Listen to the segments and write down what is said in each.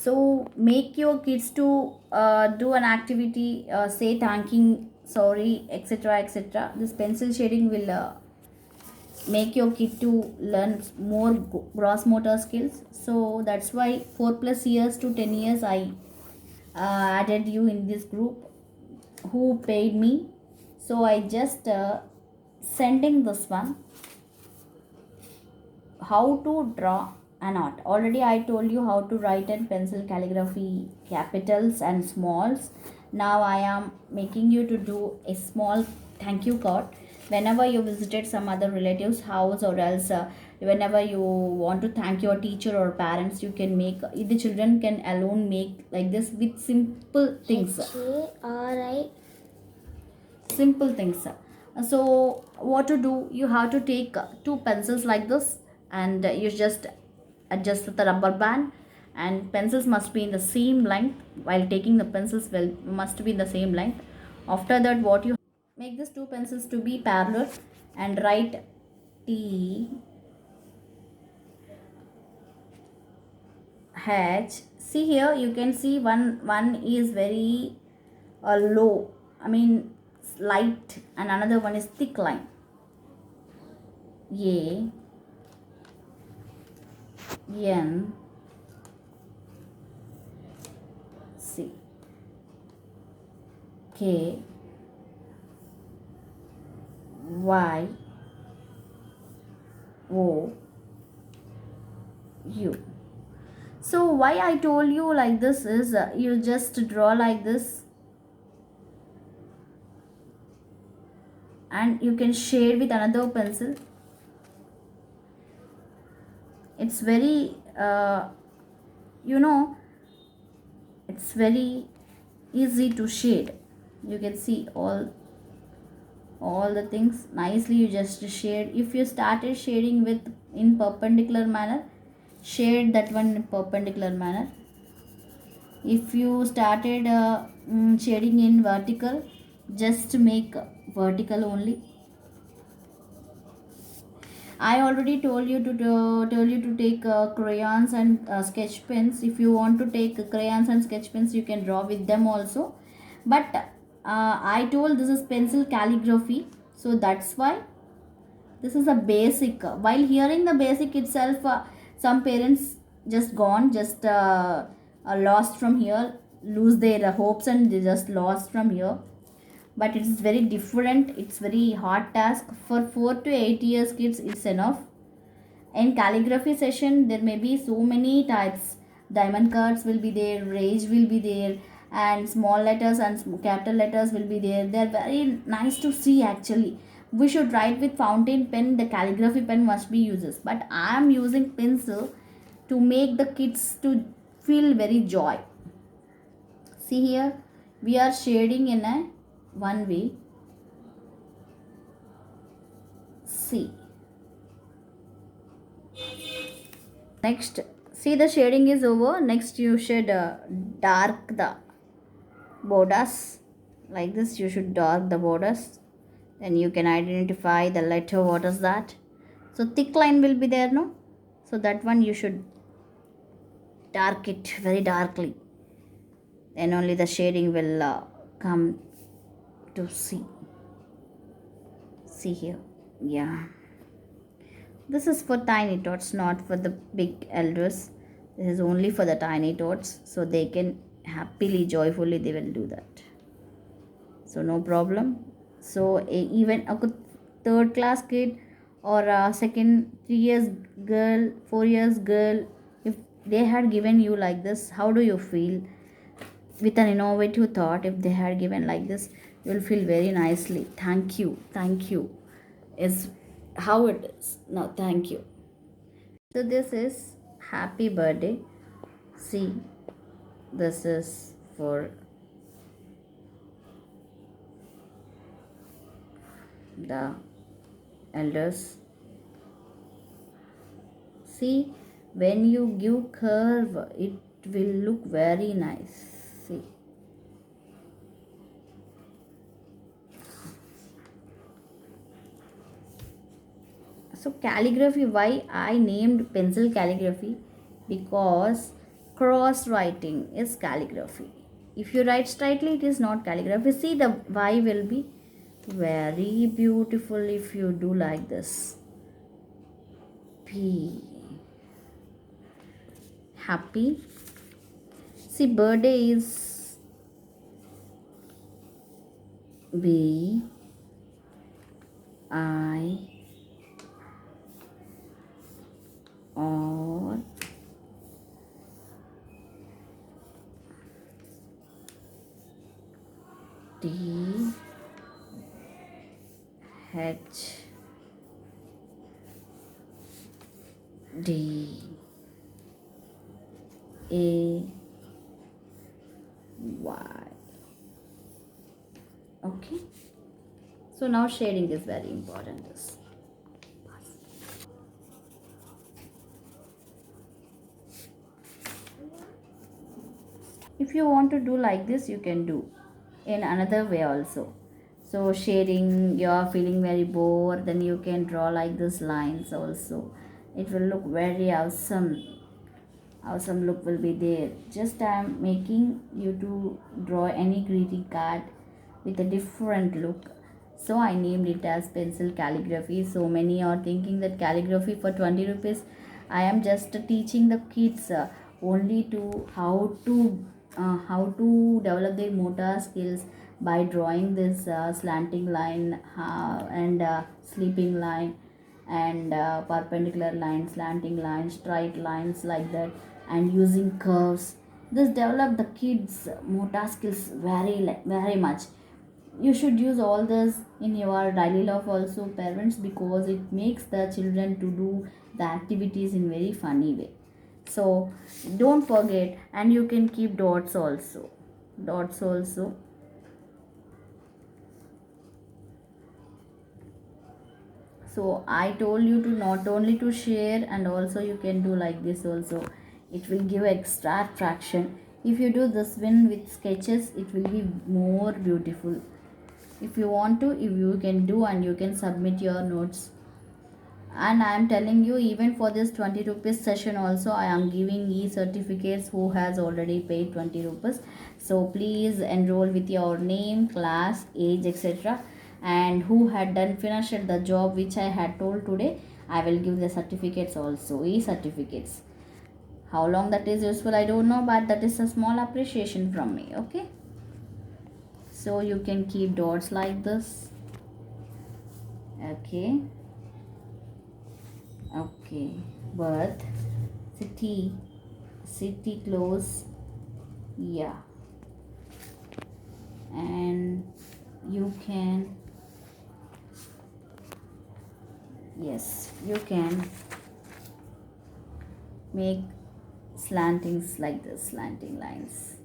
So make your kids to do an activity, say thanking, sorry, etc., etc. This pencil shading will make your kid to learn more gross motor skills. So that's why 4 plus years to 10 years I added you in this group who paid me. So I just sending this one, how to draw an art. Already I told you how to write in pencil calligraphy capitals and smalls. Now I am making you to do a small thank you card whenever you visited some other relative's house, or else whenever you want to thank your teacher or parents, you can make, the children can alone make like this with simple things. H-A-R-I. Simple things. So what to do, you have to take two pencils like this, and you just adjust with the rubber band, and pencils must be in the same length. While taking the pencils, well, must be in the same length. After that, what you make, these two pencils to be parallel and write T H. See here, you can see one is very low, I mean light, and another one is thick line. A N C K Y O U. So why I told you like this is, you just draw like this, and you can shade with another pencil. It's very you know it's very easy to shade. You can see all the things nicely. You just shade. If you started shading with in perpendicular manner, shade that one in perpendicular manner. If you started shading in vertical, just make vertical only. I already told you to take crayons and sketch pens. If you want to take crayons and sketch pens, you can draw with them also. But I told this is pencil calligraphy, so that's why this is a basic. While hearing the basic itself, some parents just gone, just lost from here, lose their hopes, and they just lost from here. But it's very different. It's very hard task for 4 to 8 years kids. It's enough. In calligraphy session, there may be so many types. Diamond cuts will be there, rage will be there, and small letters and capital letters will be there. They're very nice to see actually. We should write with fountain pen. The calligraphy pen must be uses, but I am using pencil to make the kids to feel very joy. See here, we are shading in a one way. See, next, see the shading is over. Next you should dark the borders like this. You should dark the borders, then you can identify the letter. What is that? So thick line will be there, no? So that one you should dark it very darkly, then only the shading will come to see here. Yeah, this is for tiny tots, not for the big elders. This is only for the tiny tots, so they can happily, joyfully, they will do that. So no problem. So even a third class kid, or a second 3 years girl, 4 years girl, if they had given you like this, how do you feel? With an innovative thought, if they had given like this, you will feel very nicely. Thank you is how it is. No, thank you. So this is happy birthday. See, this is for the elders. See, when you give curve, it will look very nice. See. So calligraphy, why I named pencil calligraphy? Because Cross writing is calligraphy. If you write straightly, it is not calligraphy. See, the Y will be very beautiful if you do like this. P. Happy. See, birthday is B I or D H D A Y. Okay. So now shading is very important. This. If you want to do like this, you can do in another way also. So shading, you are feeling very bored, then you can draw like this lines also. It will look very awesome look will be there. Just I am making you to draw any greeting card with a different look, so I named it as pencil calligraphy. So many are thinking that calligraphy for 20 rupees. I am just teaching the kids only to how to develop their motor skills by drawing this slanting line and sleeping line and perpendicular lines, slanting lines, straight lines like that, and using curves. This develop the kids motor skills very much. You should use all this in your daily life also, parents, because it makes the children to do the activities in very funny way. So don't forget, and you can keep dots also. So I told you to not only to share, and also you can do like this also. It will give extra attraction. If you do this one with sketches, it will be more beautiful. If you want to, if you can do, and you can submit your notes. And I am telling you, even for this 20 rupees session also, I am giving e-certificates who has already paid 20 rupees. So please enroll with your name, class, age, etc., and who had done finished the job which I had told today. I will give the certificates also, e-certificates. How long that is useful, I don't know, but that is a small appreciation from me. Okay, so you can keep dots like this. Okay. Okay, birth, city close, yeah, and you can, yes, you can make slantings like this, slanting lines,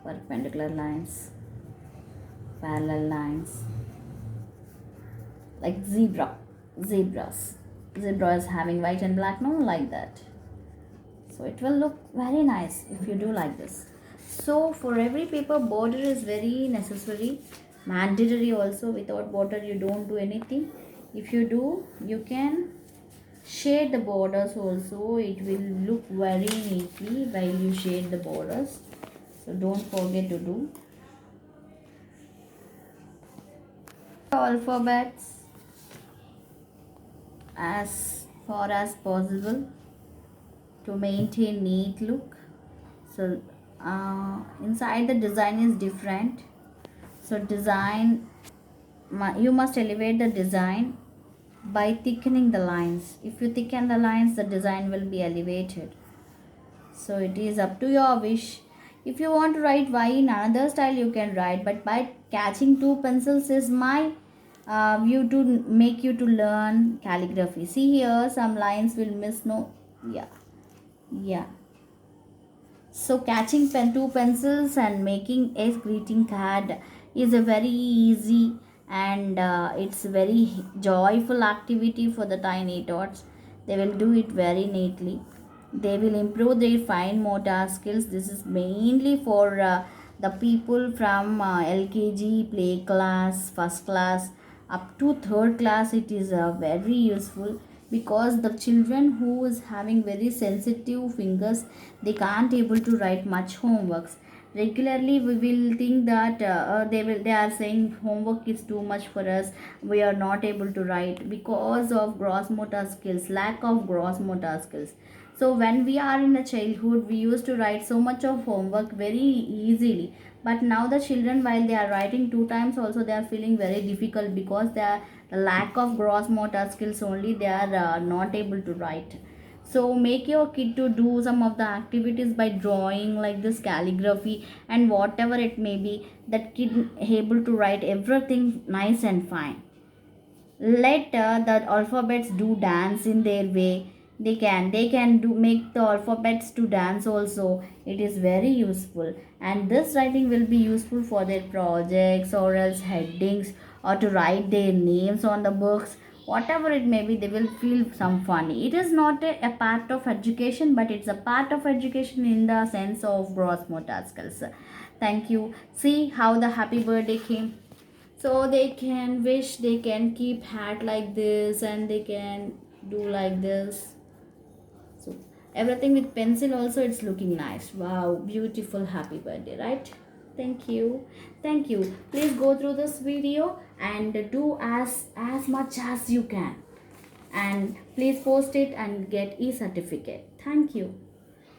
perpendicular lines, parallel lines, like zebras. Zebra is having white and black, no, like that. So it will look very nice if you do like this. So for every paper, border is very necessary, mandatory also. Without border you don't do anything. If you do, you can shade the borders also. It will look very neatly while you shade the borders. So don't forget to do alphabets as far as possible to maintain neat look. So inside the design is different. So design, you must elevate the design by thickening the lines. If you thicken the lines, the design will be elevated. So it is up to your wish. If you want to write Y in another style, you can write, but by catching two pencils is my view to make you to learn calligraphy. See here, some lines will miss. No, yeah, yeah. So catching two pencils and making a greeting card is a very easy, and it's very joyful activity for the tiny tots. They will do it very neatly. They will improve their fine motor skills. This is mainly for the people from LKG, play class, first class, up to third class. It is very useful. because the children who is having very sensitive fingers, they can't able to write much homeworks. Regularly we will think that they are saying homework is too much for us, we are not able to write because of gross motor skills, lack of gross motor skills. So when we are in a childhood, we used to write so much of homework very easily, but now the children, while they are writing two times also, they are feeling very difficult because they are the lack of gross motor skills only, they are not able to write. So make your kid to do some of the activities by drawing, like this calligraphy and whatever it may be, that kid able to write everything nice and fine. Let the alphabets do dance in their way. They can do make the alphabets to dance also. It is very useful, and this writing will be useful for their projects or else headings, or to write their names on the books. Whatever it may be, they will feel some fun. It is not a part of education, but it's a part of education in the sense of gross motor skills. Thank you. See how the happy birthday came. So they can wish, they can keep hat like this, and they can do like this. So everything with pencil also, it's looking nice. Wow, beautiful, happy birthday, right? Thank you. Thank you. Please go through this video and do as much as you can, and please post it and get e-certificate. Thank you.